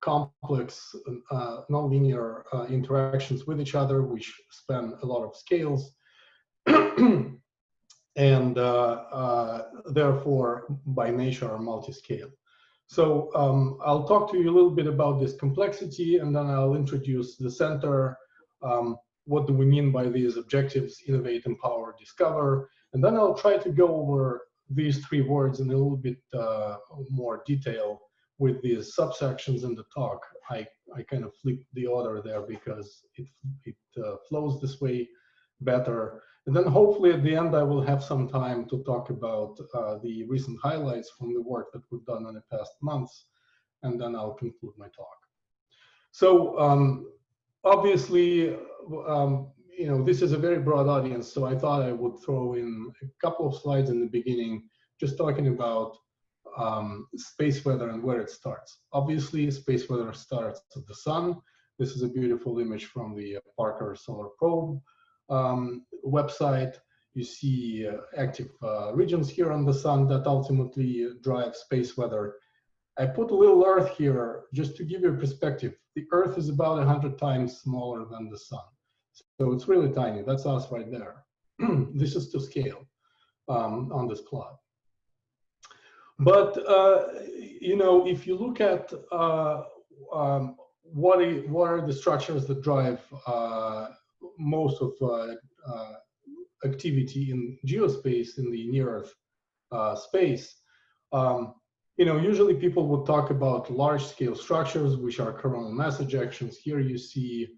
complex nonlinear interactions with each other, which span a lot of scales, and therefore, by nature, are multi-scale. So I'll talk to you a little bit about this complexity, and then I'll introduce the center. What do we mean by these objectives: innovate, empower, discover? And then I'll try to go over these three words in a little bit more detail with these subsections in the talk. I kind of flipped the order there because it flows this way better. And then hopefully at the end, I will have some time to talk about the recent highlights from the work that we've done in the past months, and then I'll conclude my talk. So obviously, this is a very broad audience, so I thought I would throw in a couple of slides in the beginning, just talking about space weather and where it starts. Obviously, space weather starts at the sun. This is a beautiful image from the Parker Solar Probe website. You see active regions here on the sun that ultimately drive space weather. I put a little Earth here just to give you a perspective. The Earth is about 100 times smaller than the sun. So it's really tiny. That's us right there. This is to scale on this plot. But, if you look at what are the structures that drive most of activity in geospace, in the near-Earth space, usually people would talk about large-scale structures, which are coronal mass ejections. Here you see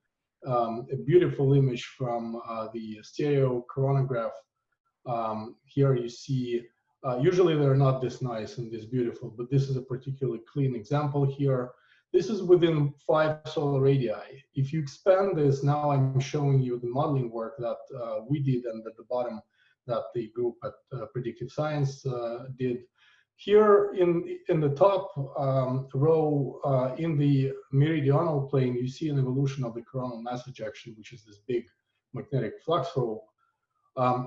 a beautiful image from the stereo coronagraph. Here you see, usually they're not this nice and this beautiful, but this is a particularly clean example here. This is within 5 solar radii. If you expand this, now I'm showing you the modeling work that we did, and at the bottom that the group at Predictive Science did. Here in the top row, in the meridional plane, you see an evolution of the coronal mass ejection, which is this big magnetic flux flow.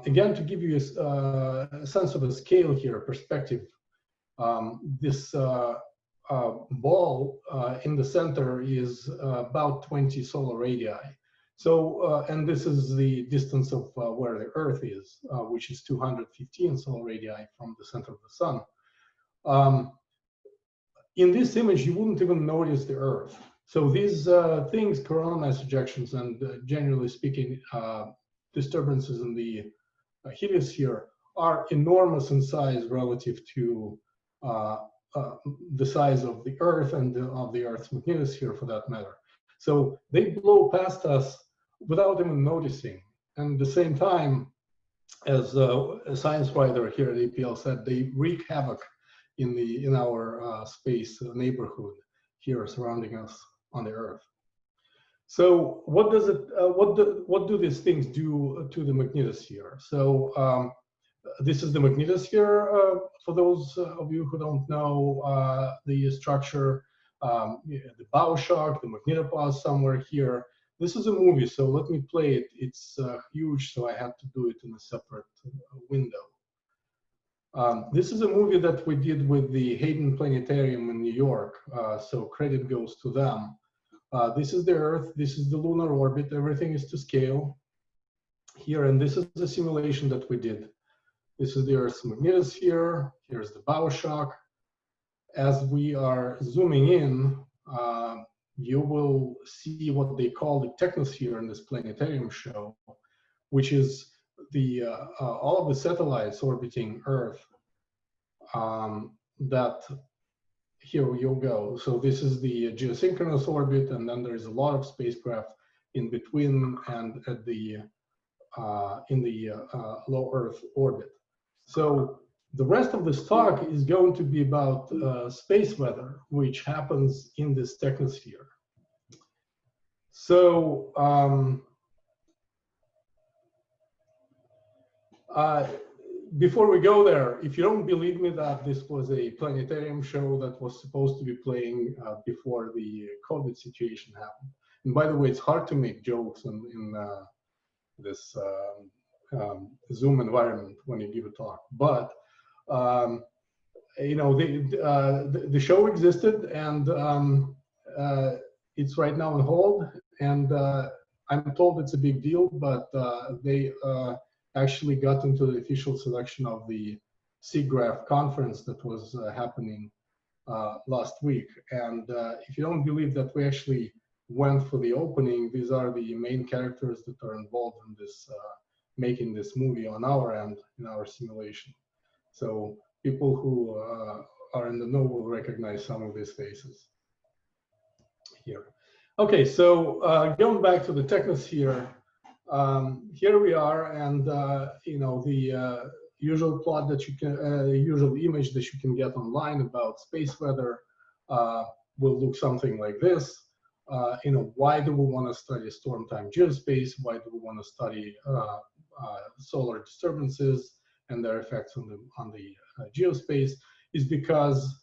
Again, to give you a sense of a scale here, perspective, this ball in the center is about 20 solar radii. So, and this is the distance of where the Earth is, which is 215 solar radii from the center of the sun. In this image, you wouldn't even notice the Earth. So these things, coronal mass ejections, and generally speaking, disturbances in the heliosphere are enormous in size relative to the size of the Earth and of the Earth's magnetosphere, for that matter. So they blow past us without even noticing. And at the same time, as a science writer here at APL said, they wreak havoc in our space neighborhood here surrounding us on the Earth. So what does it? What do these things do to the magnetosphere? So this is the magnetosphere. For those of you who don't know the structure, the bow shock, the magnetopause somewhere here. This is a movie, so let me play it. It's huge, so I had to do it in a separate window. This is a movie that we did with the Hayden Planetarium in New York, so credit goes to them. This is the Earth, this is the lunar orbit, everything is to scale here, and this is the simulation that we did. This is the Earth's magnetosphere, here's the bow shock. As we are zooming in, you will see what they call the technosphere in this planetarium show, which is the all of the satellites orbiting Earth. That here you go. So this is the geosynchronous orbit, and then there is a lot of spacecraft in between and at the in the low Earth orbit. So the rest of this talk is going to be about space weather, which happens in this technosphere. So before we go there, if you don't believe me that this was a planetarium show that was supposed to be playing before the COVID situation happened. And by the way, it's hard to make jokes in this Zoom environment when you give a talk. But you know, the show existed, and it's right now on hold, and I'm told it's a big deal, but they actually got into the official selection of the SIGGRAPH conference that was happening last week. And if you don't believe that we actually went for the opening, these are the main characters that are involved in this, making this movie on our end, in our simulation. So people who are in the know will recognize some of these faces here. Okay, so going back to the technosphere, here we are, and you know, the usual plot that you can, usual image that you can get online about space weather will look something like this. You know, why do we want to study storm time geospace? Why do we want to study solar disturbances and their effects on the geospace? Is because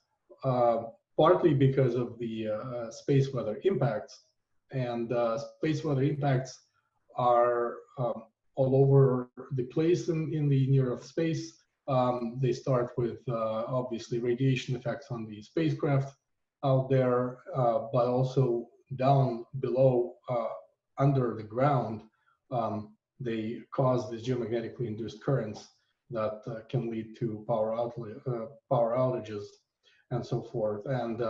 partly because of the space weather impacts, and space weather impacts are all over the place in the near Earth space. They start with obviously radiation effects on the spacecraft out there, but also down below, under the ground. They cause these geomagnetically induced currents that can lead to power outages and so forth, and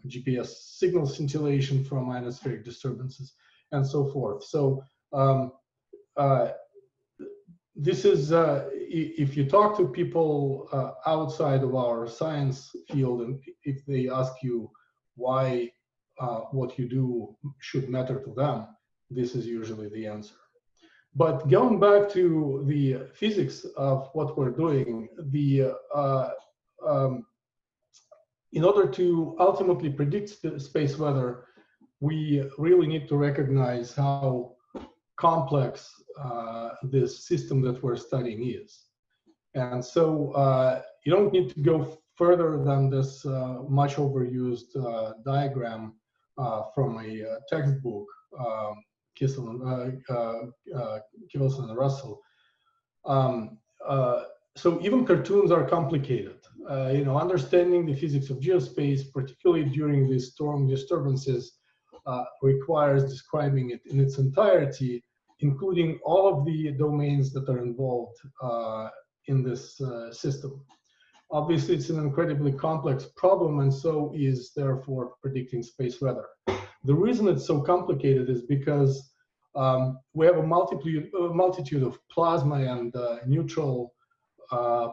GPS signal scintillation from ionospheric disturbances and so forth. So this is, if you talk to people outside of our science field, and if they ask you why what you do should matter to them, this is usually the answer. But going back to the physics of what we're doing, the in order to ultimately predict space weather, we really need to recognize how complex this system that we're studying is. And so you don't need to go further than this much overused diagram from a textbook, Kissel and Russell. So even cartoons are complicated. You know, understanding the physics of geospace, particularly during these storm disturbances, requires describing it in its entirety, including all of the domains that are involved in this system. Obviously, it's an incredibly complex problem, and so is therefore predicting space weather. The reason it's so complicated is because we have a multitude of plasma and neutral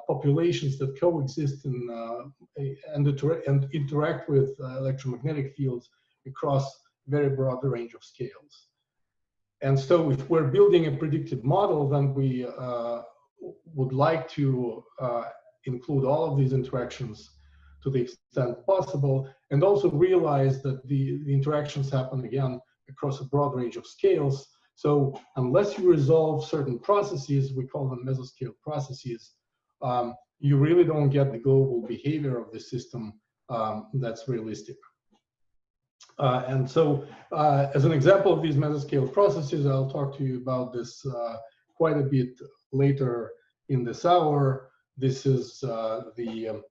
populations that coexist and interact with electromagnetic fields across very broad range of scales. And so if we're building a predictive model, then we would like to include all of these interactions to the extent possible, and also realize that the interactions happen again across a broad range of scales. So unless you resolve certain processes, we call them mesoscale processes, you really don't get the global behavior of the system that's realistic. And so as an example of these mesoscale processes, I'll talk to you about this quite a bit later in this hour. This is the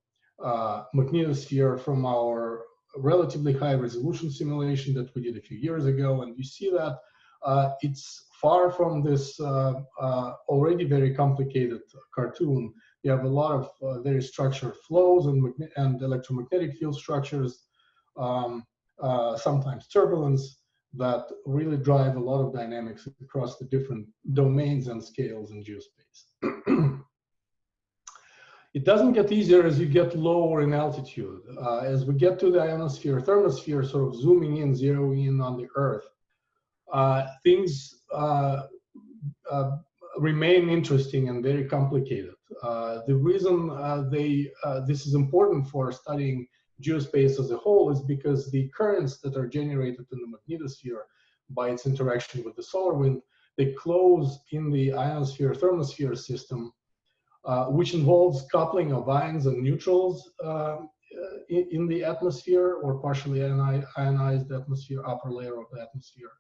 magnetosphere from our relatively high resolution simulation that we did a few years ago. And you see that it's far from this already very complicated cartoon. You have a lot of very structured flows and electromagnetic field structures, sometimes turbulence, that really drive a lot of dynamics across the different domains and scales in geospace. It doesn't get easier as you get lower in altitude. As we get to the ionosphere, thermosphere, sort of zooming in, zeroing in on the Earth, things remain interesting and very complicated. The reason this is important for studying geospace as a whole is because the currents that are generated in the magnetosphere by its interaction with the solar wind, they close in the ionosphere thermosphere system, which involves coupling of ions and neutrals in the atmosphere, or partially ionized atmosphere, upper layer of the atmosphere.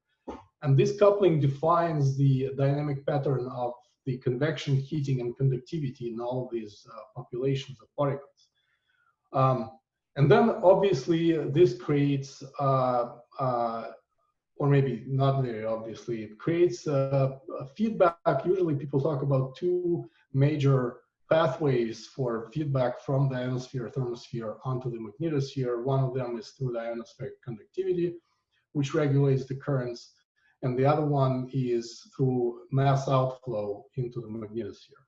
And this coupling defines the dynamic pattern of the convection, heating, and conductivity in all of these populations of particles. And then obviously this creates, or maybe not very obviously, it creates a feedback. Usually people talk about two major pathways for feedback from the ionosphere, thermosphere onto the magnetosphere. One of them is through the ionospheric conductivity, which regulates the currents, and the other one is through mass outflow into the magnetosphere.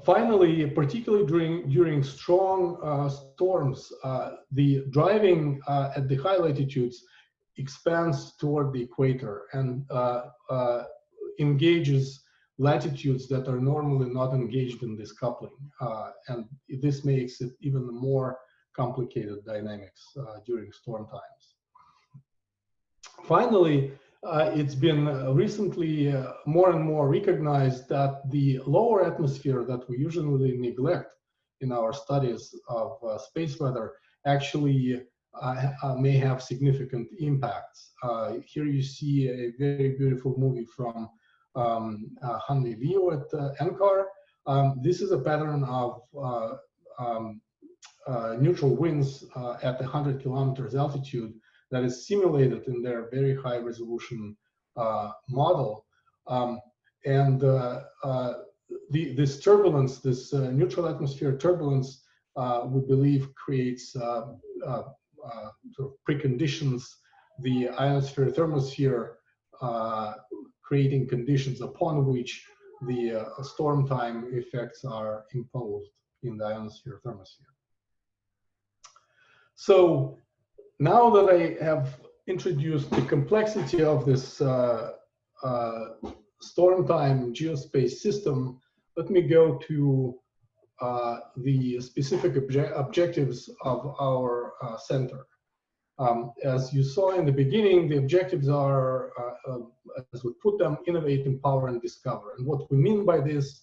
Finally, particularly during strong storms, the driving at the high latitudes expands toward the equator and engages latitudes that are normally not engaged in this coupling. And this makes it even more complicated dynamics during storm times. Finally, it's been recently more and more recognized that the lower atmosphere that we usually neglect in our studies of space weather actually may have significant impacts. Here you see a very beautiful movie from Hanli View at NCAR. This is a pattern of neutral winds at 100 kilometers altitude that is simulated in their very high resolution model. This turbulence, this neutral atmosphere turbulence, we believe creates sort of preconditions the ionosphere thermosphere, creating conditions upon which the storm time effects are imposed in the ionosphere thermosphere. So now that I have introduced the complexity of this storm time geospace system, let me go to the specific objectives of our center. As you saw in the beginning, the objectives are, as we put them, innovate, empower, and discover. And what we mean by this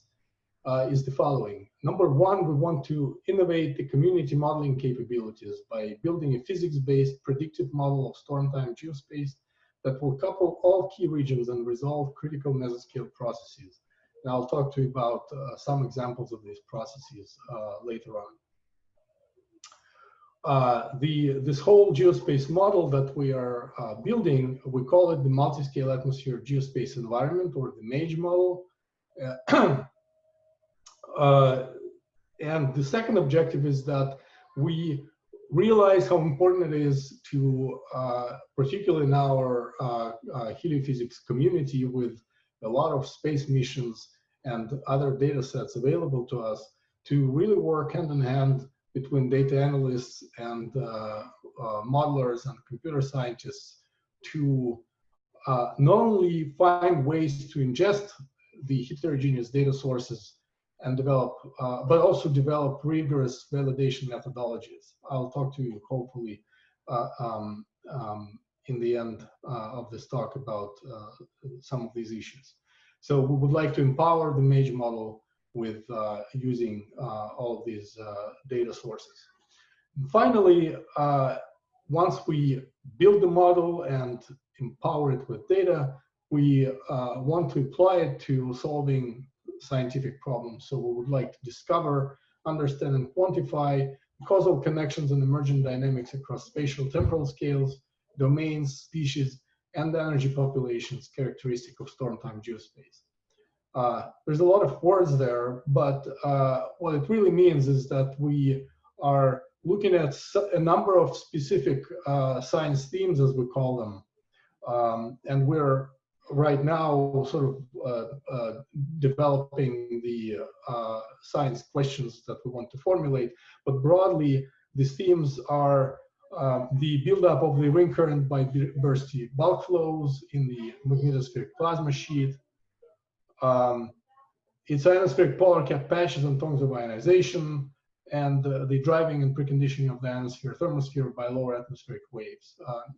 is the following. Number one, we want to innovate the community modeling capabilities by building a physics-based predictive model of storm time geospace that will couple all key regions and resolve critical mesoscale processes. And I'll talk to you about some examples of these processes later on. This whole geospace model that we are building, we call it the multi-scale atmosphere geospace environment, or the MAGE model. And the second objective is that we realize how important it is to, particularly in our heliophysics community with a lot of space missions and other data sets available to us, to really work hand in hand between data analysts and modelers and computer scientists to not only find ways to ingest the heterogeneous data sources and develop, but also develop rigorous validation methodologies. I'll talk to you hopefully in the end of this talk about some of these issues. So we would like to empower the MAGE model with using all of these data sources. And finally, once we build the model and empower it with data, we want to apply it to solving scientific problems. So we would like to discover, understand, and quantify causal connections and emergent dynamics across spatial temporal scales, domains, species, and energy populations characteristic of storm time geospace. There's a lot of words there, but what it really means is that we are looking at a number of specific science themes, as we call them, and we're right now sort of developing the science questions that we want to formulate. But broadly, these themes are the buildup of the ring current by bursty bulk flows in the magnetospheric plasma sheet, its ionospheric polar cap patches and tongues of ionization, and the driving and preconditioning of the ionosphere thermosphere by lower atmospheric waves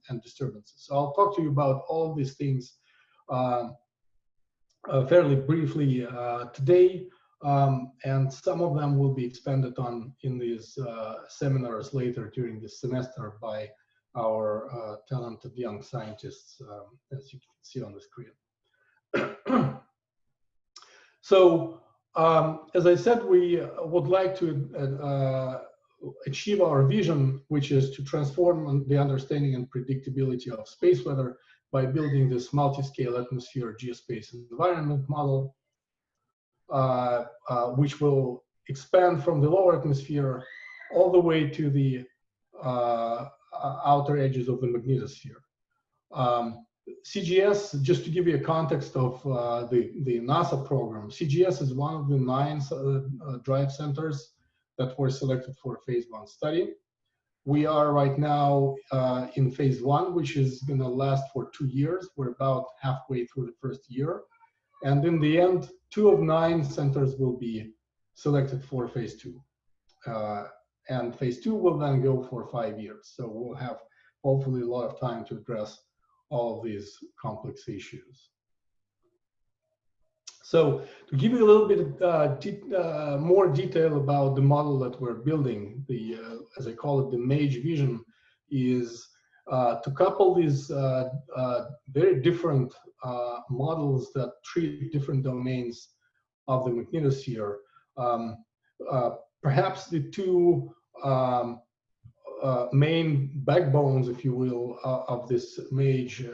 and disturbances. So I'll talk to you about all of these things fairly briefly today, and some of them will be expanded on in these seminars later during this semester by our talented young scientists, as you can see on the screen. So, as I said, we would like to achieve our vision, which is to transform the understanding and predictability of space weather by building this multi-scale atmosphere geospace environment model, which will expand from the lower atmosphere all the way to the outer edges of the magnetosphere. CGS, just to give you a context of the NASA program, CGS is one of the 9 drive centers that were selected for a phase 1 study. We are right now in phase 1, which is going to last for 2 years. We're about halfway through the first year. And in the end, 2 of 9 centers will be selected for phase 2. And phase 2 will then go for 5 years. So we'll have hopefully a lot of time to address all of these complex issues. So to give you a little bit more detail about the model that we're building, the as I call it, the MAGE Vision, is to couple these very different models that treat different domains of the magnetosphere. Perhaps the 2 main backbones, if you will, of this MAGE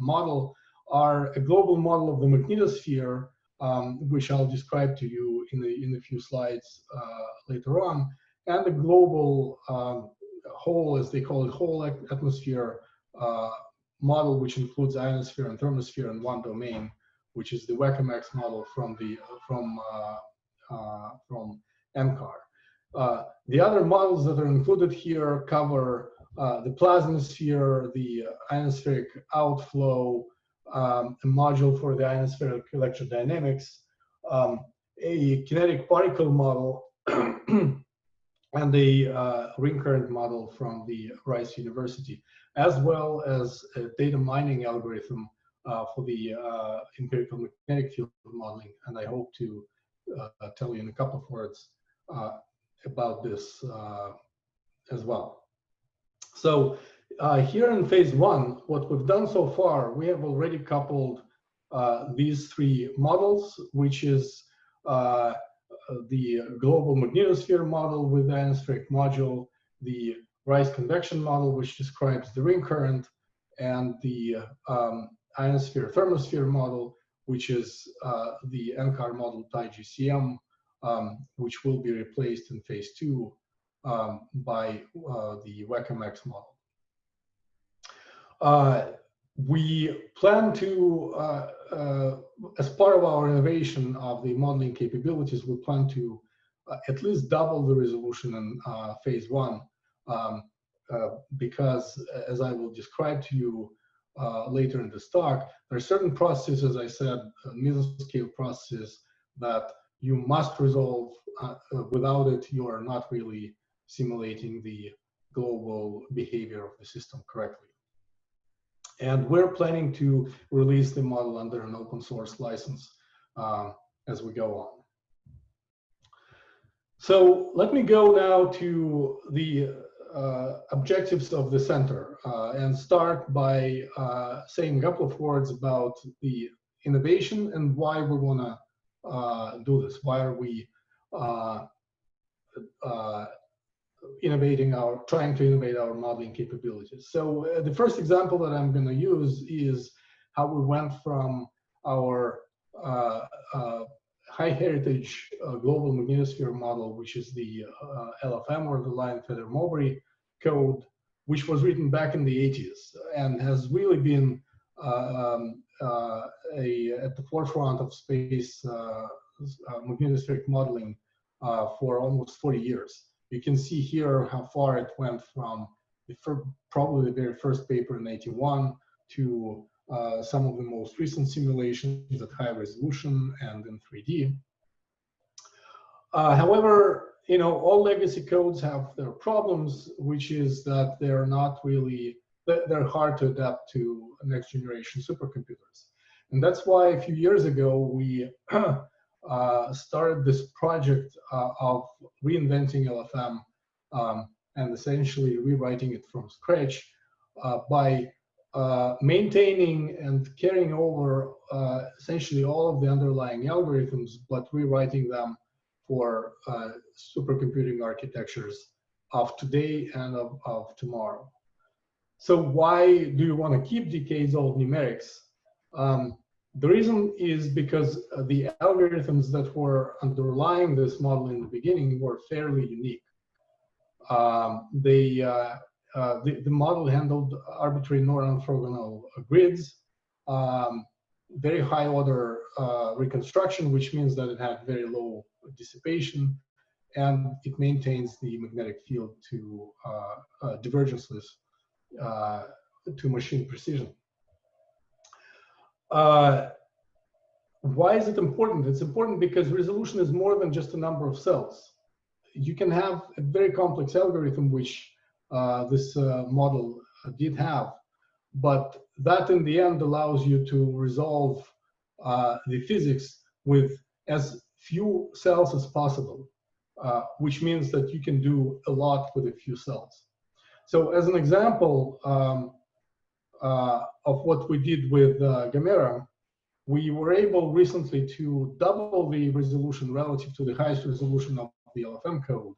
model are a global model of the magnetosphere, which I'll describe to you in a few slides later on, and the global whole, as they call it, whole atmosphere model, which includes ionosphere and thermosphere in one domain, which is the WACAMX model from NCAR. The other models that are included here cover the plasmasphere, the ionospheric outflow, a module for the ionospheric electrodynamics, a kinetic particle model, and a ring current model from the Rice University, as well as a data mining algorithm for the empirical magnetic field modeling. And I hope to tell you in a couple of words about this as well. So here in phase 1, what we've done so far, we have already coupled these 3 models, which is the global magnetosphere model with the ionospheric module, the Rice convection model, which describes the ring current, and the ionosphere thermosphere model, which is the NCAR model TIE-GCM, which will be replaced in phase 2 by the WACAMX model. We plan to, as part of our innovation of the modeling capabilities, we plan to at least double the resolution in phase 1, because, as I will describe to you later in this talk, there are certain processes, as I said, mesoscale processes that you must resolve. Without it, you are not really simulating the global behavior of the system correctly. And we're planning to release the model under an open source license as we go on. So let me go now to the objectives of the center and start by saying a couple of words about the innovation and why we want to do this. Why are we trying to innovate our modeling capabilities? So the first example that I'm going to use is how we went from our high heritage global magnetosphere model, which is the LFM, or the Lyon-Feather-Mowbray code, which was written back in the 80s and has really been at the forefront of space magnetospheric modeling for almost 40 years. You can see here how far it went from probably the very first paper in 81 to some of the most recent simulations at high resolution and in 3D. However, all legacy codes have their problems, which is that they're not really, they're hard to adapt to next generation supercomputers. And that's why a few years ago, we started this project of reinventing LFM and essentially rewriting it from scratch by maintaining and carrying over essentially all of the underlying algorithms, but rewriting them for supercomputing architectures of today and of tomorrow. So why do you want to keep decades-old numerics? The reason is because the algorithms that were underlying this model in the beginning were fairly unique. The model handled arbitrary non-orthogonal grids, very high order reconstruction, which means that it had very low dissipation, and it maintains the magnetic field to divergenceless to machine precision. Why is it important? It's important because resolution is more than just a number of cells. You can have a very complex algorithm, which this model did have, but that in the end allows you to resolve the physics with as few cells as possible, which means that you can do a lot with a few cells. So as an example of what we did with Gamera, we were able recently to double the resolution relative to the highest resolution of the LFM code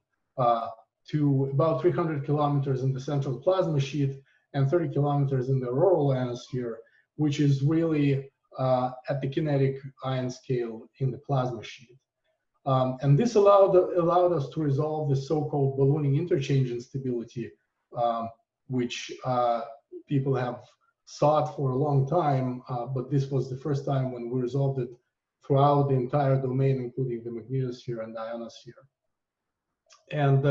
to about 300 kilometers in the central plasma sheet and 30 kilometers in the auroral ionosphere, which is really at the kinetic ion scale in the plasma sheet. And this allowed us to resolve the so-called ballooning interchange instability, which people have sought for a long time, but this was the first time when we resolved it throughout the entire domain, including the magnetosphere and the ionosphere. And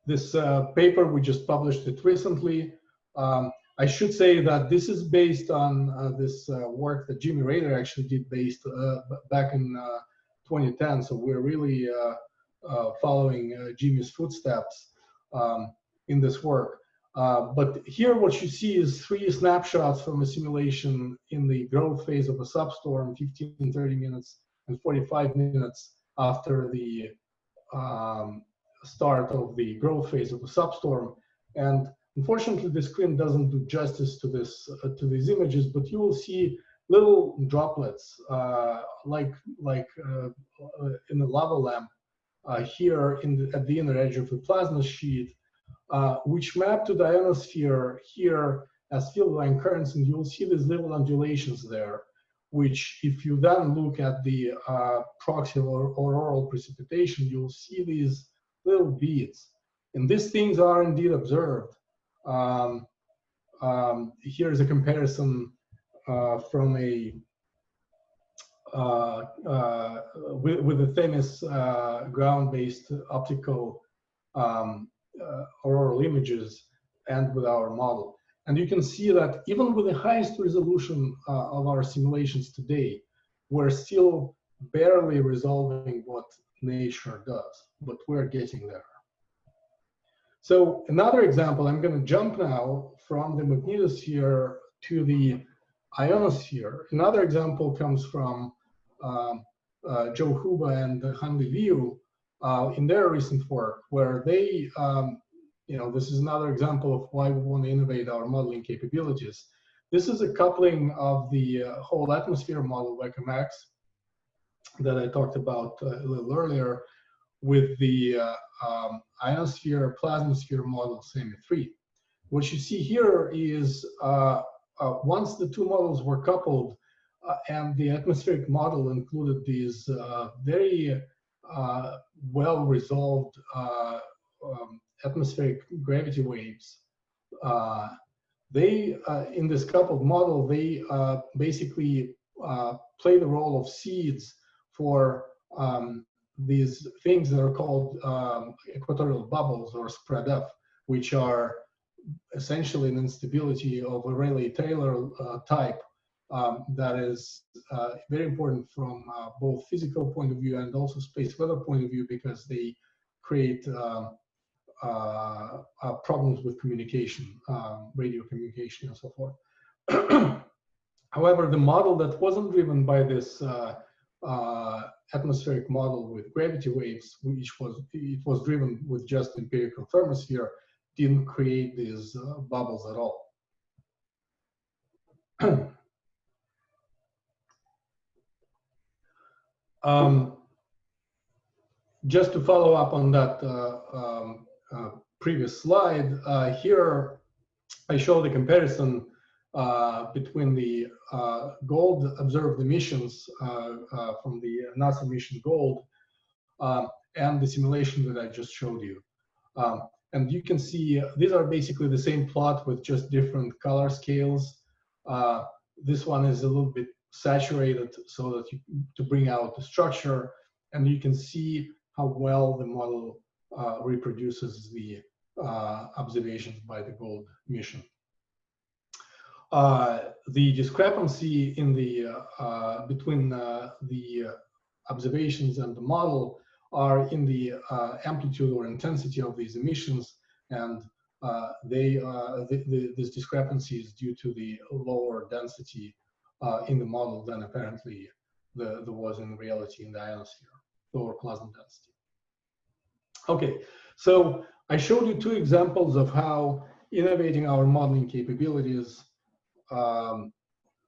this paper, we just published it recently. I should say that this is based on this work that Jimmy Rader actually did back in 2010. So we're really following Jimmy's footsteps in this work. But here what you see is 3 snapshots from a simulation in the growth phase of a substorm, 15, 30 minutes, and 45 minutes after the start of the growth phase of a substorm. And unfortunately, the screen doesn't do justice to this to these images, but you will see little droplets like in the lava lamp here at the inner edge of the plasma sheet, which map to the ionosphere here as field line currents, and you'll see these little undulations there, which if you then look at the proxy or auroral precipitation, you'll see these little beads. And these things are indeed observed. Here's a comparison from a with the famous ground-based optical auroral images and with our model. And you can see that even with the highest resolution of our simulations today, we're still barely resolving what nature does, but we're getting there. So another example, I'm going to jump now from the magnetosphere to the ionosphere. Another example comes from Joe Huba and Hanli Liu in their recent work, where they, this is another example of why we want to innovate our modeling capabilities. This is a coupling of the whole atmosphere model, WECA-MAX, that I talked about a little earlier, with the ionosphere plasmosphere model, SAMI3. What you see here is once the two models were coupled and the atmospheric model included these very well-resolved atmospheric gravity waves, they, in this coupled model, they basically play the role of seeds for these things that are called equatorial bubbles or spread F, which are essentially an instability of a Rayleigh-Taylor type that is very important from both physical point of view and also space weather point of view, because they create problems with communication, radio communication and so forth. However, the model that wasn't driven by this atmospheric model with gravity waves, it was driven with just empirical thermosphere, didn't create these bubbles at all. just to follow up on that previous slide, here I show the comparison between the gold observed emissions from the NASA mission GOLD and the simulation that I just showed you. And you can see these are basically the same plot with just different color scales. This one is a little bit saturated so that to bring out the structure, and you can see how well the model reproduces the observations by the GOLD mission. The discrepancy in the between the observations and the model are in the amplitude or intensity of these emissions, and this discrepancy is due to the lower density in the model than apparently there was in reality in the ionosphere, lower plasma density. Okay, so I showed you two examples of how innovating our modeling capabilities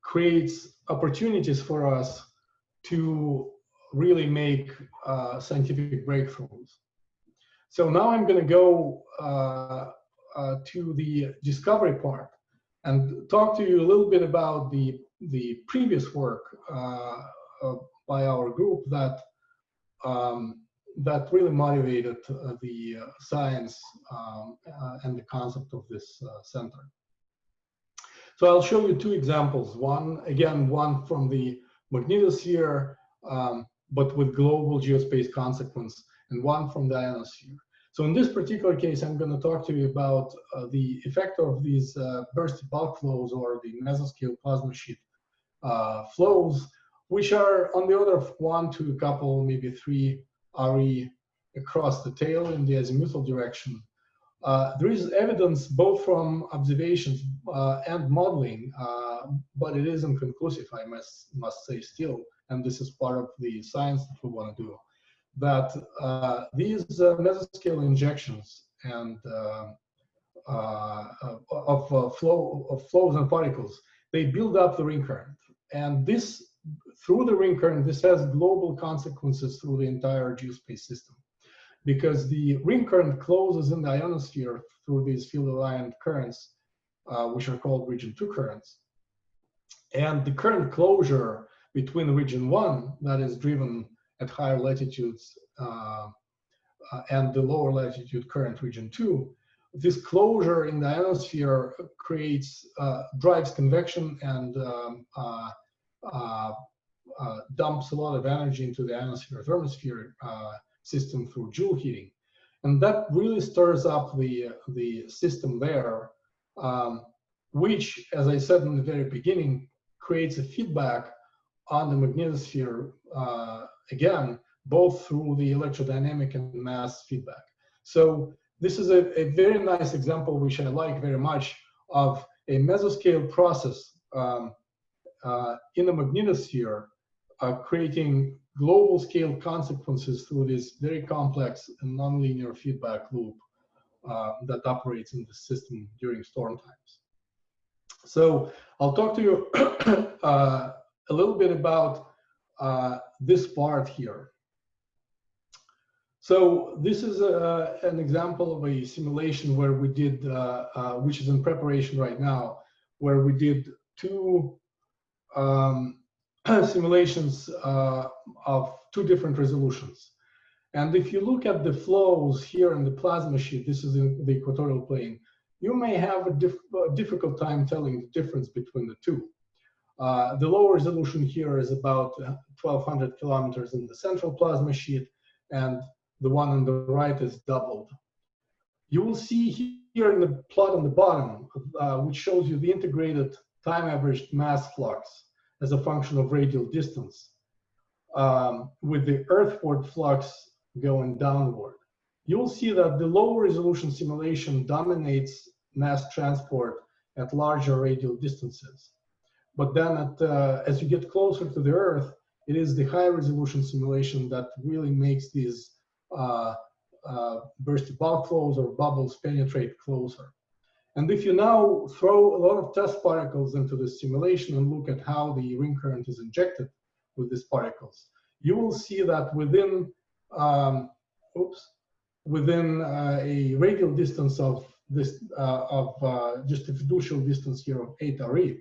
creates opportunities for us to really make scientific breakthroughs. So now I'm going to go to the discovery part and talk to you a little bit about the previous work by our group that that really motivated the science and the concept of this center. So I'll show you two examples. One from the magnetosphere, but with global geospace consequence, and one from the ionosphere. So in this particular case, I'm going to talk to you about the effect of these bursty bulk flows, or the mesoscale plasma sheet flows, which are on the order of 1 to a couple, maybe 3 RE across the tail in the azimuthal direction. There is evidence both from observations and modeling, but it isn't conclusive, I must say still, and this is part of the science that we want to do, that these mesoscale injections and of flows and particles, they build up the ring current, and this, through the ring current, this has global consequences through the entire geospace system, because the ring current closes in the ionosphere through these field-aligned currents, which are called region 2 currents. And the current closure between region 1, that is driven at higher latitudes, and the lower latitude current, region 2, this closure in the ionosphere creates, drives convection and dumps a lot of energy into the ionosphere thermosphere system through Joule heating, and that really stirs up the system there, which, as I said in the very beginning, creates a feedback on the magnetosphere, again, both through the electrodynamic and mass feedback. So this is a very nice example, which I like very much, of a mesoscale process in the magnetosphere, creating global scale consequences through this very complex and nonlinear feedback loop that operates in the system during storm times. So I'll talk to you a little bit about this part here. So this is an example of a simulation where we did, which is in preparation right now, where we did two simulations of two different resolutions. And if you look at the flows here in the plasma sheet, this is in the equatorial plane, you may have a difficult time telling the difference between the two. The lower resolution here is about 1,200 kilometers in the central plasma sheet, and the one on the right is doubled. You will see here in the plot on the bottom, which shows you the integrated time-averaged mass flux as a function of radial distance, with the earthward flux going downward. You'll see that the lower resolution simulation dominates mass transport at larger radial distances. But then as you get closer to the Earth, it is the high resolution simulation that really makes these bursty bulk flows or bubbles penetrate closer. And if you now throw a lot of test particles into the simulation and look at how the ring current is injected with these particles, you will see that within within a radial distance of this just a fiducial distance here of 8 RE.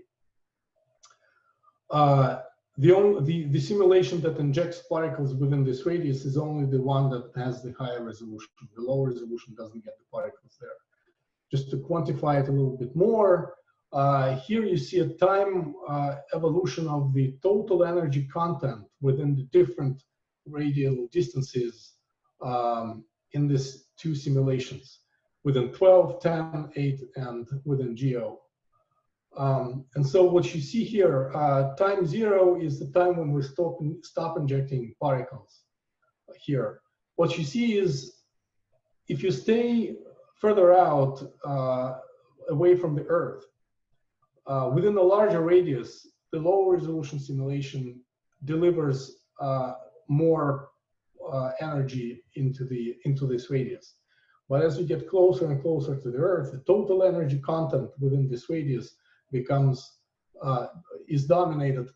The simulation that injects particles within this radius is only the one that has the higher resolution. The lower resolution doesn't get the particles there. Just to quantify it a little bit more, here you see a time evolution of the total energy content within the different radial distances in these two simulations, within 12, 10, 8, and within Geo. And so what you see here, time 0 is the time when we stop injecting particles here. What you see is if you stay further out away from the Earth, within a larger radius, the lower resolution simulation delivers more energy into this radius. But as you get closer and closer to the Earth, the total energy content within this radius is dominated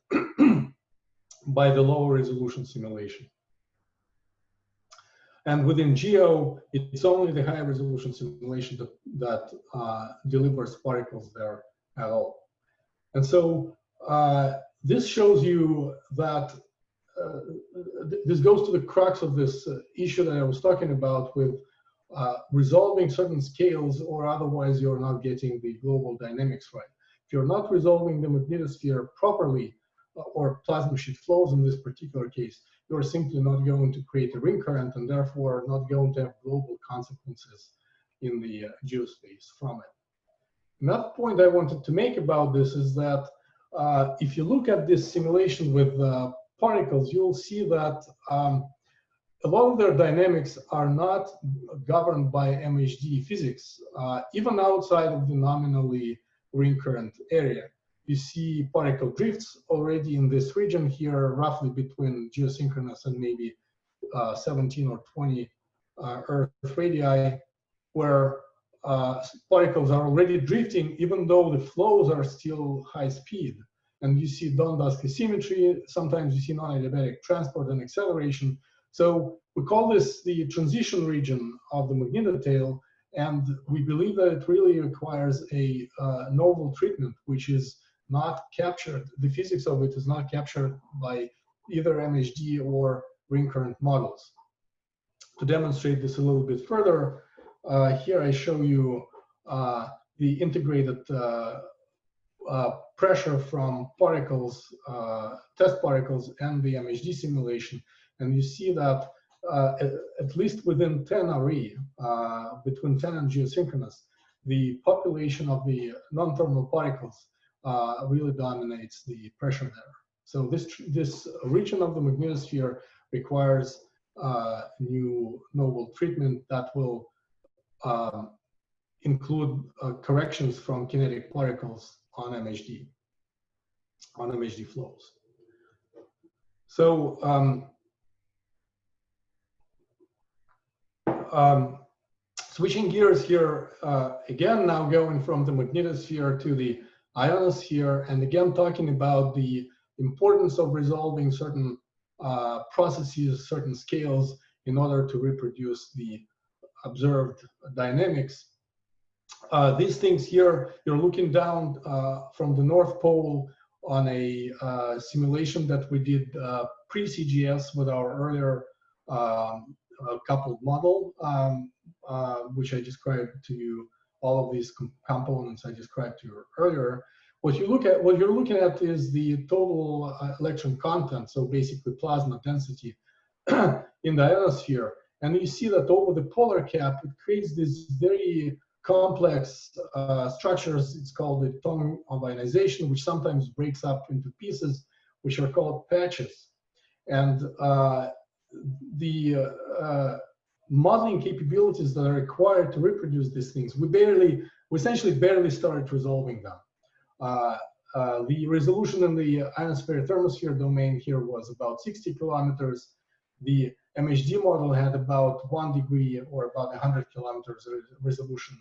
by the lower resolution simulation. And within Geo, it's only the high resolution simulation that delivers particles there at all. And so this shows you that this goes to the crux of this issue that I was talking about with resolving certain scales, or otherwise you're not getting the global dynamics right. If you're not resolving the magnetosphere properly, or plasma sheet flows in this particular case, you're simply not going to create a ring current and therefore not going to have global consequences in the geospace from it. Another point I wanted to make about this is that if you look at this simulation with particles, you'll see that a lot of their dynamics are not governed by MHD physics, even outside of the nominally ring current area. You see particle drifts already in this region here, roughly between geosynchronous and maybe 17 or 20 Earth radii, where particles are already drifting, even though the flows are still high speed. And you see Dawn-dusk asymmetry. Sometimes you see non-adiabatic transport and acceleration. So we call this the transition region of the magnetotail, and we believe that it really requires a novel treatment, which is not captured. The physics of it is not captured by either MHD or ring current models. To demonstrate this a little bit further, here I show you the integrated pressure from particles, test particles, and the MHD simulation. And you see that at least within 10 RE, between 10 and geosynchronous, the population of the non-thermal particles really dominates the pressure there. So this region of the magnetosphere requires new novel treatment that will include corrections from kinetic particles on MHD flows. So switching gears here, again, now going from the magnetosphere to the ionosphere, and again talking about the importance of resolving certain processes, certain scales, in order to reproduce the observed dynamics. These things here, you're looking down from the North Pole on a simulation that we did pre-CGS with our earlier coupled model, which I described to you. All of these components I described to you earlier. What you're looking at is the total electron content, so basically plasma density in the ionosphere. And you see that over the polar cap, it creates these very complex structures. It's called the tongue of ionization, which sometimes breaks up into pieces, which are called patches. And the modeling capabilities that are required to reproduce these things, we essentially barely started resolving them. The resolution in the ionospheric thermosphere domain here was about 60 kilometers. The MHD model had about 1 degree or about 100 kilometers resolution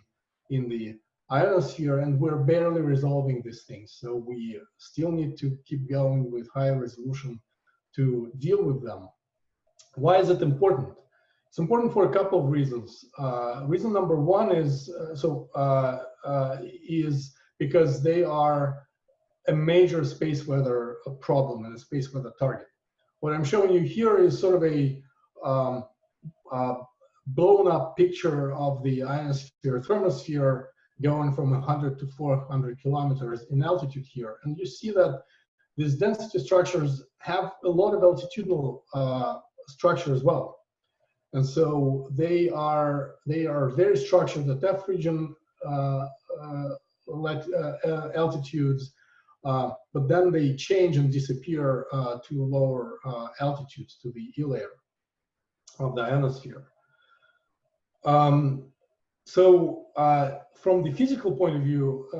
in the ionosphere, and we're barely resolving these things. So we still need to keep going with higher resolution to deal with them. Why is it important? It's important for a couple of reasons. Reason number one is because they are a major space weather problem and a space weather target. What I'm showing you here is sort of a blown up picture of the ionosphere, thermosphere, going from 100 to 400 kilometers in altitude here. And you see that these density structures have a lot of altitudinal structure as well. And so they are very structured at F region altitudes, but then they change and disappear to lower altitudes, to the E layer of the ionosphere. From the physical point of view,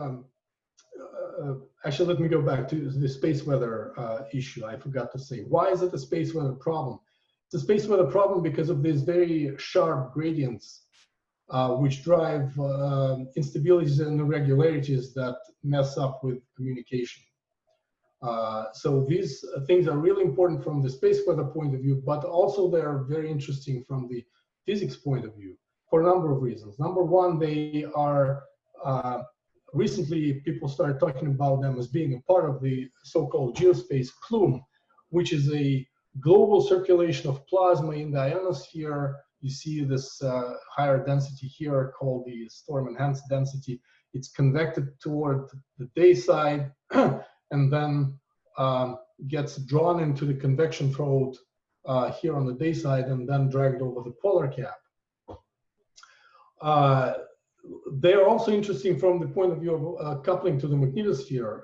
actually, let me go back to the space weather issue. I forgot to say, why is it a space weather problem? It's a space weather problem because of these very sharp gradients, which drive instabilities and irregularities that mess up with communication. So these things are really important from the space weather point of view, but also they are very interesting from the physics point of view for a number of reasons. Number one, they are recently people started talking about them as being a part of the so-called geospace plume, which is a global circulation of plasma in the ionosphere. You see this higher density here called the storm enhanced density. It's convected toward the day side and then gets drawn into the convection throat here on the day side and then dragged over the polar cap. They're also interesting from the point of view of coupling to the magnetosphere.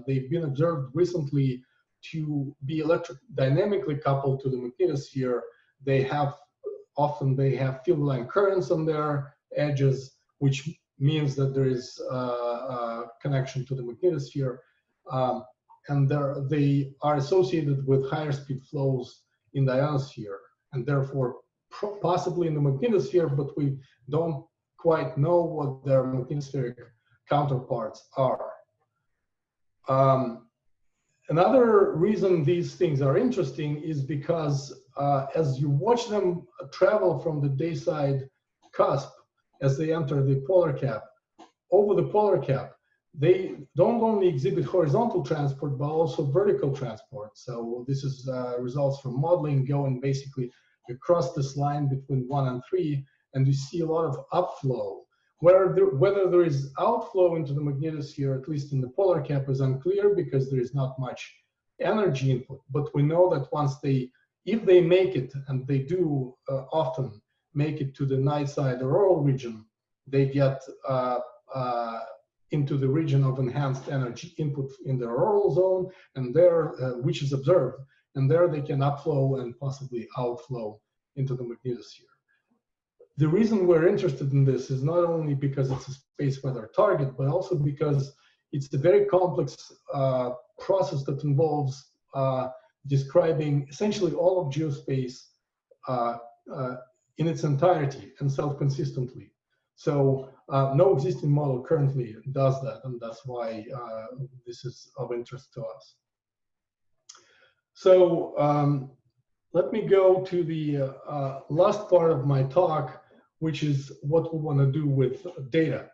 They've been observed recently to be electrodynamically coupled to the magnetosphere. Often they have field line currents on their edges, which means that there is a connection to the magnetosphere. And they are associated with higher speed flows in the ionosphere, and therefore possibly in the magnetosphere, but we don't quite know what their magnetospheric counterparts are. Another reason these things are interesting is because as you watch them travel from the dayside cusp as they enter the polar cap, over the polar cap, they don't only exhibit horizontal transport, but also vertical transport. So this is results from modeling going basically across this line between 1 and 3, and you see a lot of upflow. Whether there is outflow into the magnetosphere, at least in the polar cap, is unclear because there is not much energy input. But we know that if they make it, and they do often make it to the night side auroral region, they get into the region of enhanced energy input in the auroral zone, and there, which is observed, and there they can upflow and possibly outflow into the magnetosphere. The reason we're interested in this is not only because it's a space weather target, but also because it's a very complex process that involves describing essentially all of geospace in its entirety and self-consistently. So no existing model currently does that, and that's why this is of interest to us. So let me go to the last part of my talk, which is what we want to do with data.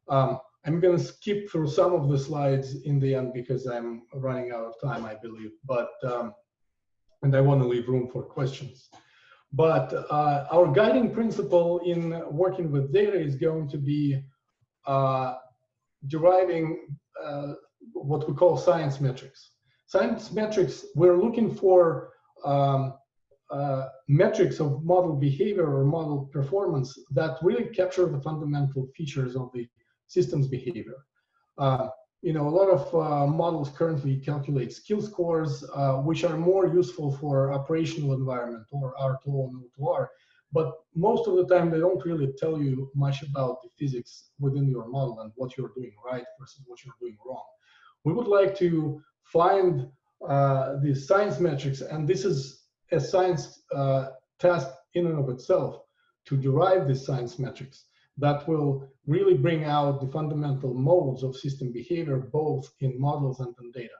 I'm going to skip through some of the slides in the end because I'm running out of time, I believe, but and I want to leave room for questions. But our guiding principle in working with data is going to be deriving what we call science metrics. Science metrics, we're looking for metrics of model behavior or model performance that really capture the fundamental features of the system's behavior. You know, a lot of models currently calculate skill scores, which are more useful for operational environment or R2O and O2R, but most of the time they don't really tell you much about the physics within your model and what you're doing right versus what you're doing wrong. We would like to find the science metrics, and this is a science task in and of itself, to derive these science metrics that will really bring out the fundamental modes of system behavior, both in models and in data.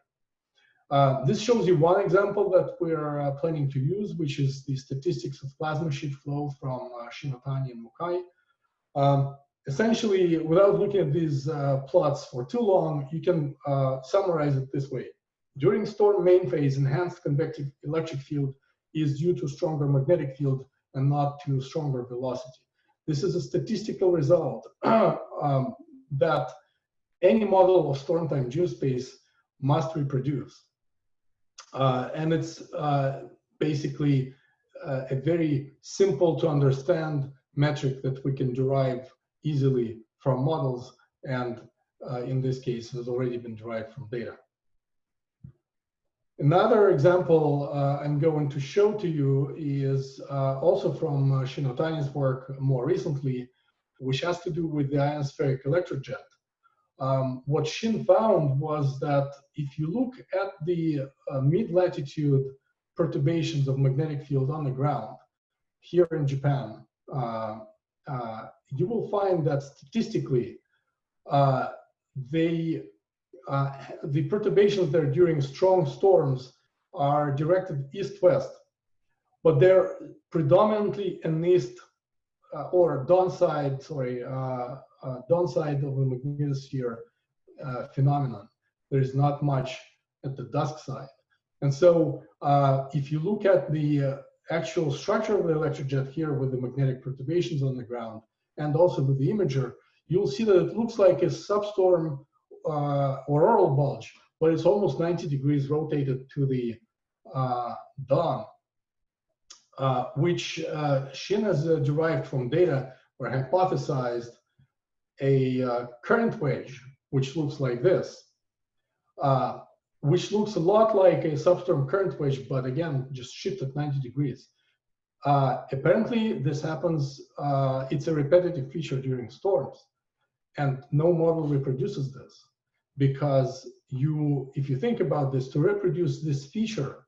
This shows you one example that we're planning to use, which is the statistics of plasma sheet flow from Shinotani and Mukai. Essentially, without looking at these plots for too long, you can summarize it this way. During storm main phase, enhanced convective electric field is due to stronger magnetic field and not to stronger velocity. This is a statistical result that any model of storm time geospace must reproduce. And it's basically a very simple to understand metric that we can derive easily from models, and in this case has already been derived from data. Another example I'm going to show to you is also from Shinotani's work more recently, which has to do with the ionospheric electrojet. What Shin found was that if you look at the mid-latitude perturbations of magnetic field on the ground here in Japan, you will find that statistically the perturbations there during strong storms are directed east-west, but they're predominantly an east or downside, downside of the magnetosphere phenomenon. There's not much at the dusk side. And so if you look at the actual structure of the electric jet here with the magnetic perturbations on the ground and also with the imager, you'll see that it looks like a substorm auroral bulge, but it's almost 90 degrees rotated to the dawn, which Shin has derived from data or hypothesized a current wedge, which looks like this, which looks a lot like a substorm current wedge, but again, just shifted 90 degrees. Apparently, this happens, it's a repetitive feature during storms, and no model reproduces this, because if you think about this, to reproduce this feature,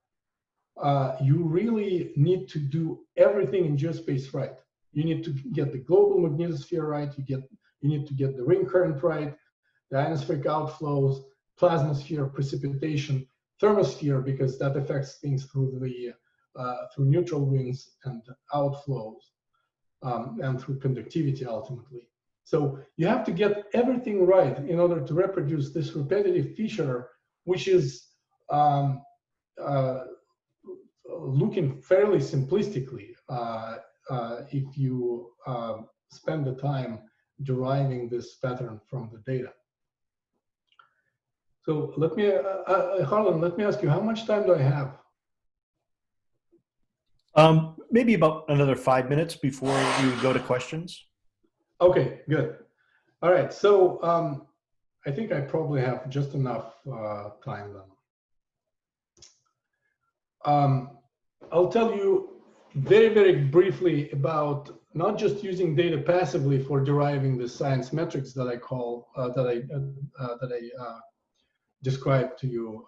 you really need to do everything in geospace right. You need to get the global magnetosphere right, you need to get the ring current right, the ionospheric outflows, plasmasphere, precipitation, thermosphere, because that affects things through the through neutral winds and outflows, and through conductivity ultimately. So you have to get everything right in order to reproduce this repetitive feature, which is looking fairly simplistically if you spend the time deriving this pattern from the data. So let me, Harlan, let me ask you, how much time do I have? Maybe about another 5 minutes before we would go to questions. Okay, good. All right, so I think I probably have just enough time then. I'll tell you very, very briefly about not just using data passively for deriving the science metrics that I call, that I described to you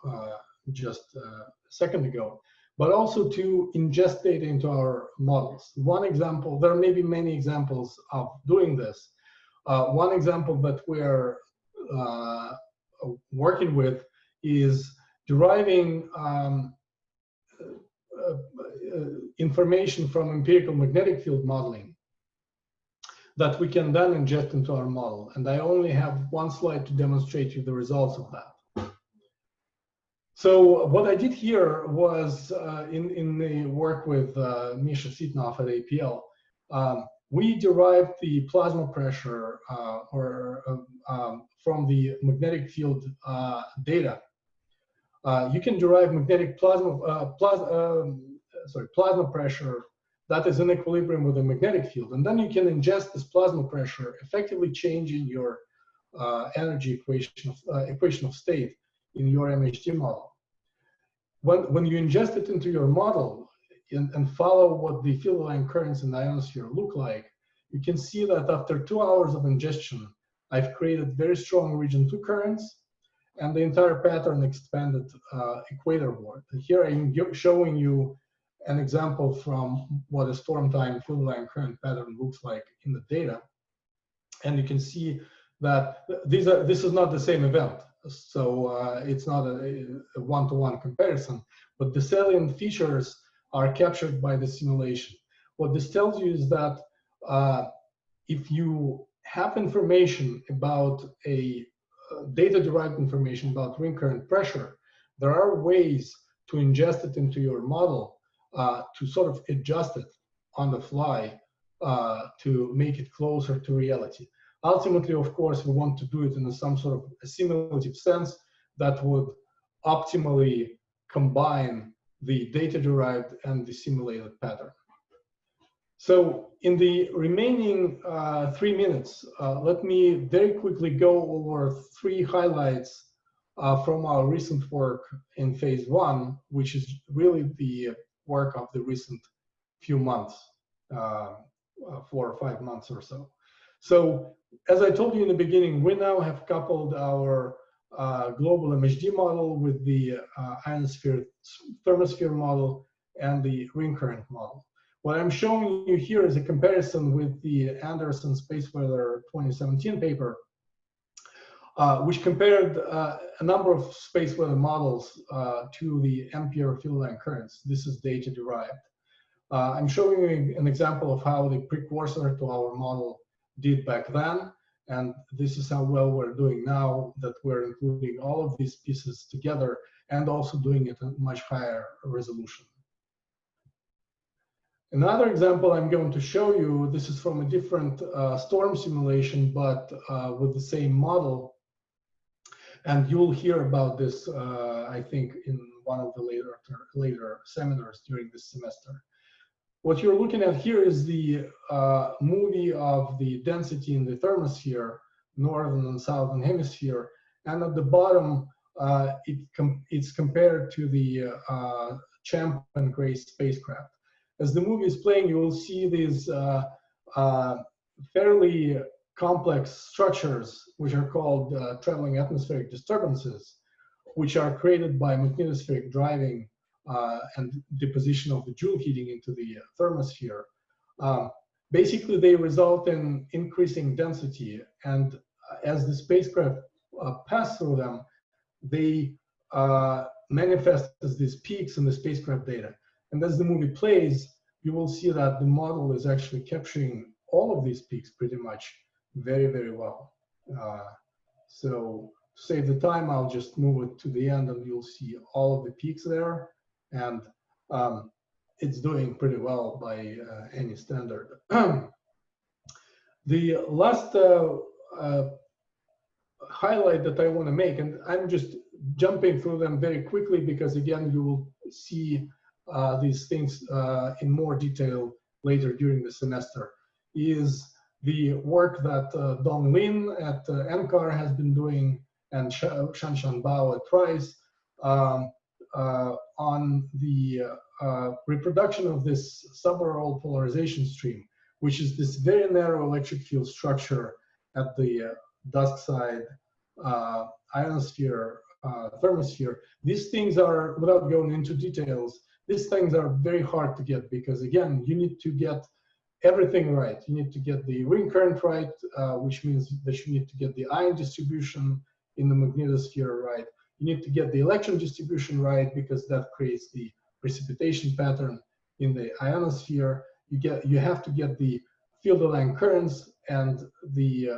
just a second ago, but also to ingest data into our models. One example, there may be many examples of doing this. One example that we're working with is deriving information from empirical magnetic field modeling that we can then ingest into our model. And I only have one slide to demonstrate you the results of that. So what I did here was in the work with Misha Sitnov at APL, we derived the plasma pressure from the magnetic field data. You can derive magnetic plasma pressure that is in equilibrium with the magnetic field, and then you can ingest this plasma pressure, effectively changing your energy equation of state in your MHD model. When you ingest it into your model and follow what the field line currents in the ionosphere look like, you can see that after 2 hours of ingestion, I've created very strong region 2 currents, and the entire pattern expanded equatorward. Here I'm showing you an example from what a storm time field line current pattern looks like in the data. And you can see that this is not the same event. It's not a one-to-one comparison, but the salient features are captured by the simulation. What this tells you is that if you have information about data-derived information about ring current pressure, there are ways to ingest it into your model to sort of adjust it on the fly to make it closer to reality. Ultimately, of course, we want to do it in some sort of assimilative sense that would optimally combine the data-derived and the simulated pattern. So in the remaining 3 minutes, let me very quickly go over 3 highlights from our recent work in phase 1, which is really the work of the recent few months, 4 or 5 months or so. So as I told you in the beginning, we now have coupled our global MHD model with the ionosphere thermosphere model and the ring current model. What I'm showing you here is a comparison with the Anderson Space Weather 2017 paper, which compared a number of space weather models to the Ampere field line currents. This is data derived. I'm showing you an example of how the precursor to our model did back then, and this is how well we're doing now that we're including all of these pieces together and also doing it at much higher resolution. Another example I'm going to show you, this is from a different storm simulation, but with the same model. And you'll hear about this, I think, in one of the later seminars during this semester. What you're looking at here is the movie of the density in the thermosphere, northern and southern hemisphere. And at the bottom, it's compared to the Champ and Grace spacecraft. As the movie is playing, you will see these fairly complex structures, which are called traveling atmospheric disturbances, which are created by magnetospheric driving and deposition of the Joule heating into the thermosphere. Basically, they result in increasing density, and as the spacecraft pass through them, they manifest as these peaks in the spacecraft data. And as the movie plays, you will see that the model is actually capturing all of these peaks pretty much very, very well. So to save the time, I'll just move it to the end and you'll see all of the peaks there. And it's doing pretty well by any standard. The last highlight that I want to make, and I'm just jumping through them very quickly because again, you will see these things in more detail later during the semester, is the work that Dong Lin at NCAR has been doing and Shanshan Bao at Rice on the reproduction of this subauroral polarization stream, which is this very narrow electric field structure at the dusk side ionosphere, thermosphere. These things are, without going into details, these things are very hard to get because, again, you need to get everything right. You need to get the ring current right, which means that you need to get the ion distribution in the magnetosphere right. You need to get the electron distribution right because that creates the precipitation pattern in the ionosphere. You have to get the field line currents and the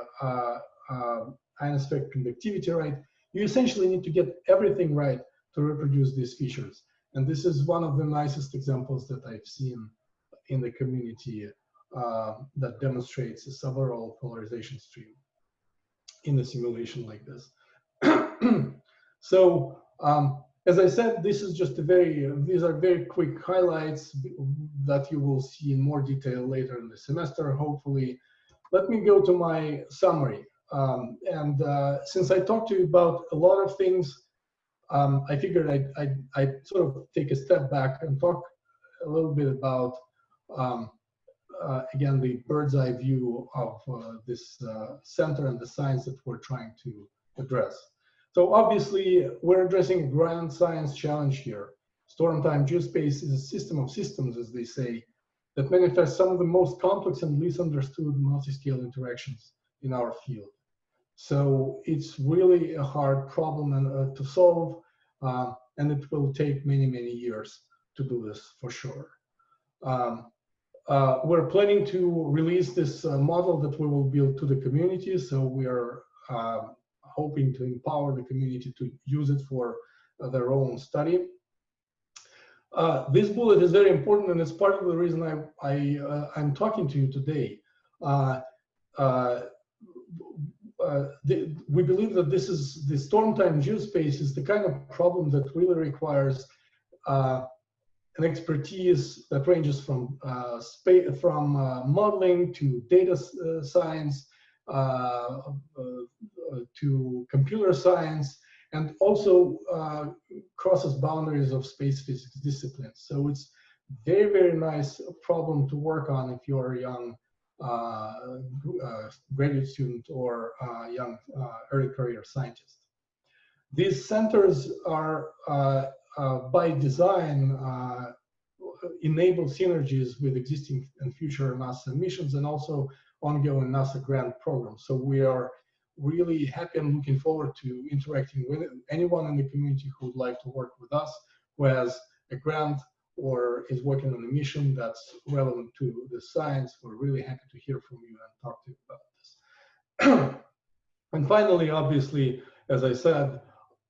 ionospheric conductivity right. You essentially need to get everything right to reproduce these features. And this is one of the nicest examples that I've seen in the community that demonstrates a subauroral polarization stream in a simulation like this. So, as I said, this is just these are very quick highlights that you will see in more detail later in the semester, hopefully. Let me go to my summary. Since I talked to you about a lot of things, I figured I'd sort of take a step back and talk a little bit about, again, the bird's eye view of this center and the science that we're trying to address. So obviously, we're addressing a grand science challenge here. Storm time geospace is a system of systems, as they say, that manifests some of the most complex and least understood multi-scale interactions in our field. So it's really a hard problem to solve, and it will take many, many years to do this for sure. We're planning to release this model that we will build to the community. So we are hoping to empower the community to use it for their own study. This bullet is very important, and it's part of the reason I'm talking to you today. We believe that this is the storm time geospace is the kind of problem that really requires an expertise that ranges from modeling to data science to computer science, and also crosses boundaries of space physics disciplines. So it's very, very nice problem to work on if you're a young graduate student or young early career scientist. These centers are by design enable synergies with existing and future NASA missions and also ongoing NASA grant programs. So we are really happy and looking forward to interacting with anyone in the community who would like to work with us, who has a grant or is working on a mission that's relevant to the science. We're really happy to hear from you and talk to you about this. And finally, obviously, as I said,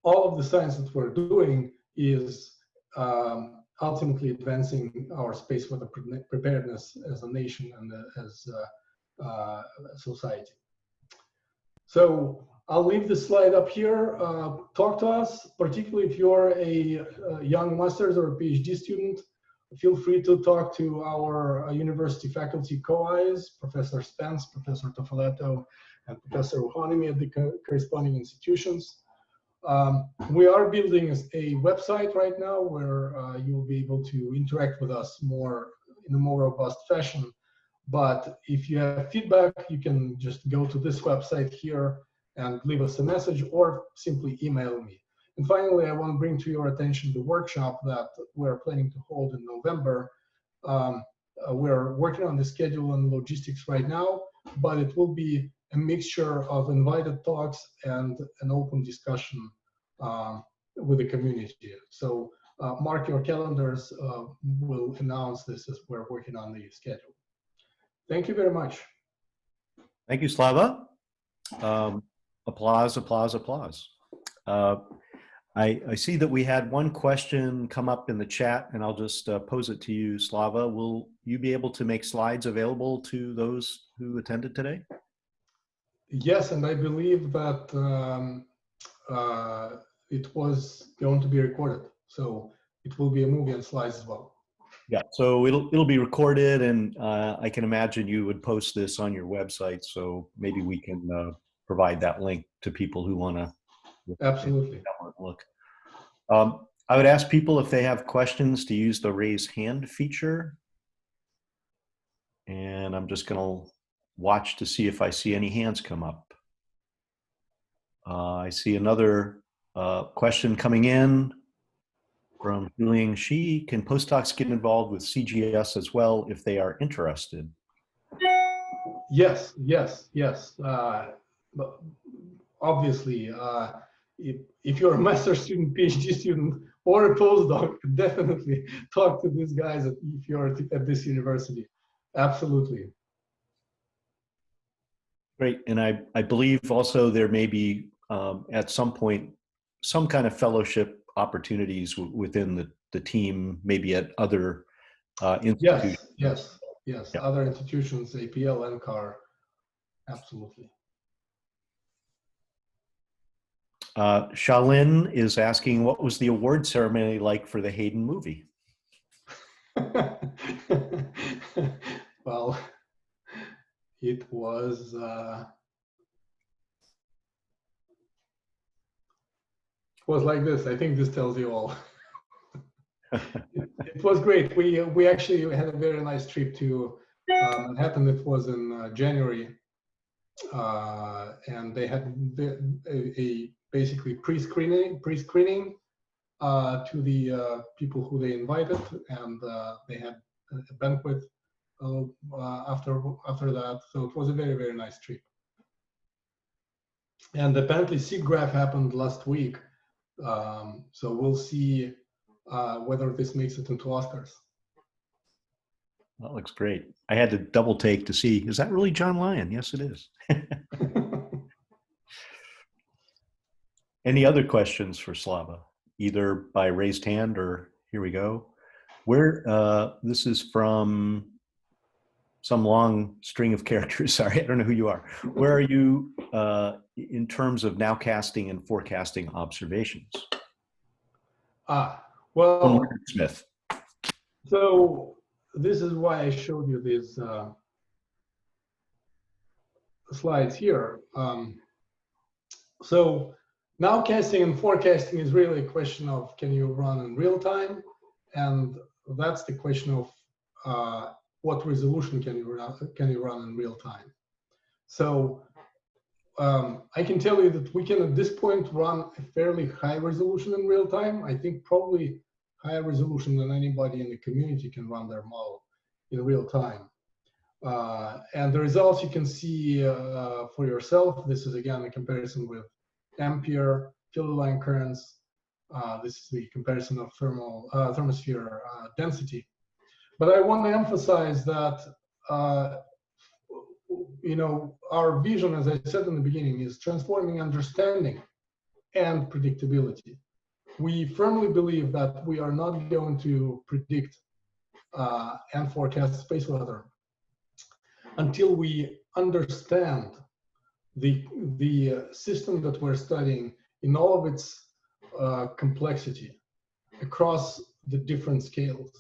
all of the science that we're doing is ultimately advancing our space weather preparedness as a nation and as a society. So I'll leave this slide up here. Talk to us, particularly if you're a young master's or a PhD student. Feel free to talk to our university faculty co-Is, Professor Spence, Professor Tofoletto, and Professor Rouhanimi at the corresponding institutions. We are building a website right now where you'll be able to interact with us in a more robust fashion. But if you have feedback, you can just go to this website here and leave us a message or simply email me. And finally, I want to bring to your attention the workshop that we're planning to hold in November. We're working on the schedule and logistics right now, but it will be a mixture of invited talks and an open discussion with the community. So mark your calendars. We'll announce this as we're working on the schedule. Thank you very much. Thank you, Slava. Applause, applause, applause. I see that we had one question come up in the chat, and I'll just pose it to you, Slava. Will you be able to make slides available to those who attended today? Yes, and I believe that it was going to be recorded, so it will be a movie and slides as well. Yeah, so it'll be recorded, and I can imagine you would post this on your website, so maybe we can provide that link to people who want to absolutely look. I would ask people if they have questions to use the raise hand feature, and I'm just going to watch to see if I see any hands come up. I see another question coming in from Julian Shi. Can postdocs get involved with CGS as well if they are interested? Yes, yes, yes. But obviously, if you're a master student, PhD student, or a postdoc, definitely talk to these guys if you're at this university. Absolutely. Great, and I believe also there may be at some point some kind of fellowship opportunities within the team, maybe at other institutions. Yes. Yeah. Other institutions, APL, NCAR, absolutely. Shalin is asking, what was the award ceremony like for the Hayden movie? Well, it was like this. I think this tells you all. It was great. We actually had a very nice trip to Manhattan. It was in January, and they had a basically pre-screening to the people who they invited, and they had a banquet after that. So it was a very, very nice trip. And apparently SIGGRAPH happened last week. So we'll see whether this makes it into Oscars. That looks great. I had to double take to see, is that really John Lyon? Yes, it is. Any other questions for Slava, either by raised hand or here we go. Where, this is from some long string of characters. Sorry, I don't know who you are. Where are you in terms of nowcasting and forecasting observations? Well, Smith. So this is why I showed you these slides here. So nowcasting and forecasting is really a question of, can you run in real time? And that's the question of what resolution can you run in real time? So I can tell you that we can at this point run a fairly high resolution in real time. I think probably higher resolution than anybody in the community can run their model in real time. And the results you can see for yourself. This is again a comparison with ampere field line currents. This is the comparison of thermosphere density. But I want to emphasize that our vision, as I said in the beginning, is transforming understanding and predictability. We firmly believe that we are not going to predict and forecast space weather until we understand the system that we're studying in all of its complexity across the different scales.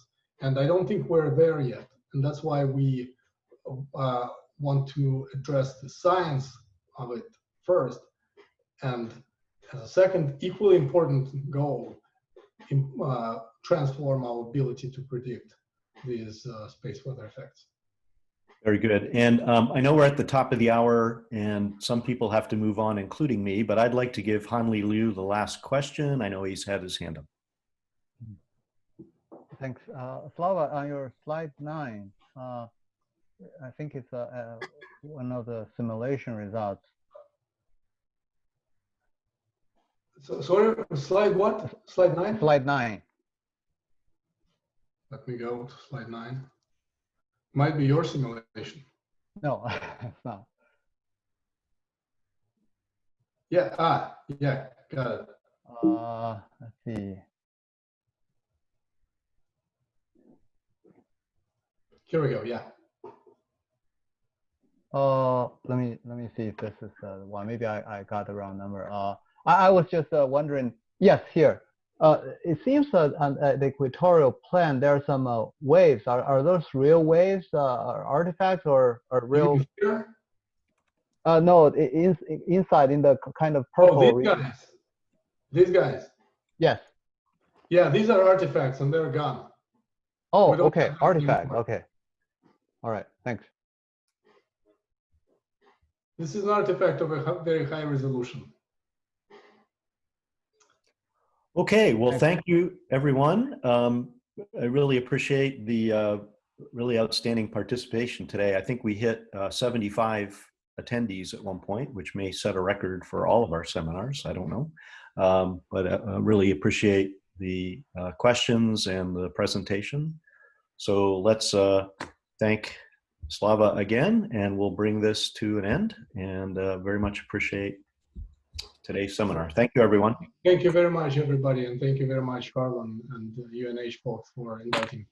And I don't think we're there yet. And that's why we want to address the science of it first. And as a second, equally important goal, transform our ability to predict these space weather effects. Very good. And I know we're at the top of the hour and some people have to move on, including me, but I'd like to give Hanli Liu the last question. I know he's had his hand up. Thanks. Slava, on your slide 9, I think it's one of the simulation results. So, sorry, slide what? Slide 9? Slide 9. Let me go to slide 9. Might be your simulation. No, it's not. Yeah, yeah, got it. Let's see. Here we go, yeah. Let me see if this is the one. Maybe I got the wrong number. I was just wondering. Yes, here. It seems on the equatorial plane there are some waves. Are those real waves, artifacts, or real? Here? No, inside in the kind of purple. Oh, these guys. These guys. Yes. Yeah, these are artifacts and they're gone. Oh, okay, artifact. Okay. All right, thanks. This is an artifact of a very high resolution. Okay, well, thank you, everyone. I really appreciate the really outstanding participation today. I think we hit 75 attendees at one point, which may set a record for all of our seminars. I don't know. But I really appreciate the questions and the presentation. So let's thank Slava again, and we'll bring this to an end, and very much appreciate today's seminar. Thank you, everyone. Thank you very much, everybody, and thank you very much, Harlan and UNH folks, for inviting.